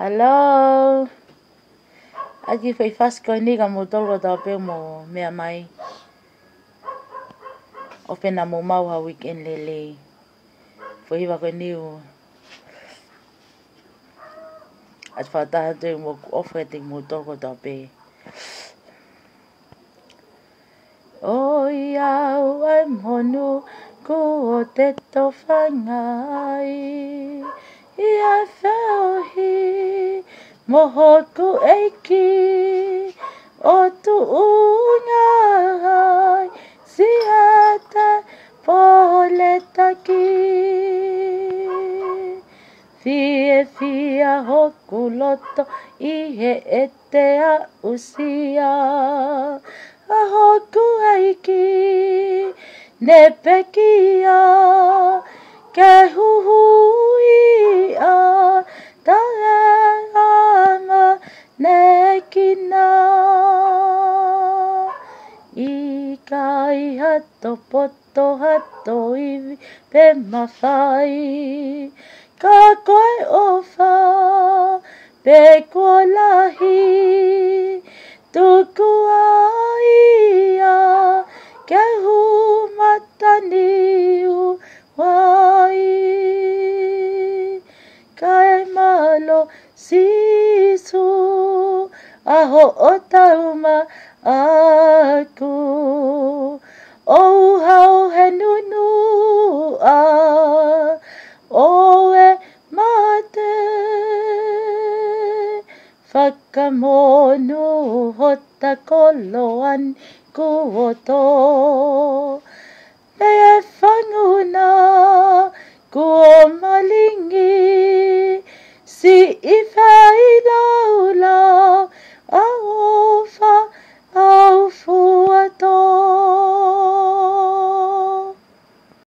Hello. Aki fai fasko ni ka mo tolo ta pe mo mea mai. O pena mo mau ha weekend lelei. Fo hiva ko ni o. At fata te mo ofete mo tolo ta pe. O ia ai hono ko o te tokanga'i. Ia whauhi moho ku eiki o tu ungai siata pole taki. Fia hoku loto I he ete a usia a hoku eiki ne pekia ke huhui a taeama ne kina I kai hato poto hato iwi pe mawhai ka koe ofa pe kua lahi tuku aia ke humatani wai kai malo sisu aho o tauma aku o hau he nunu o e mate whakamonu hota koloan kuoto me e whanguna kua malingi si I whai lau lau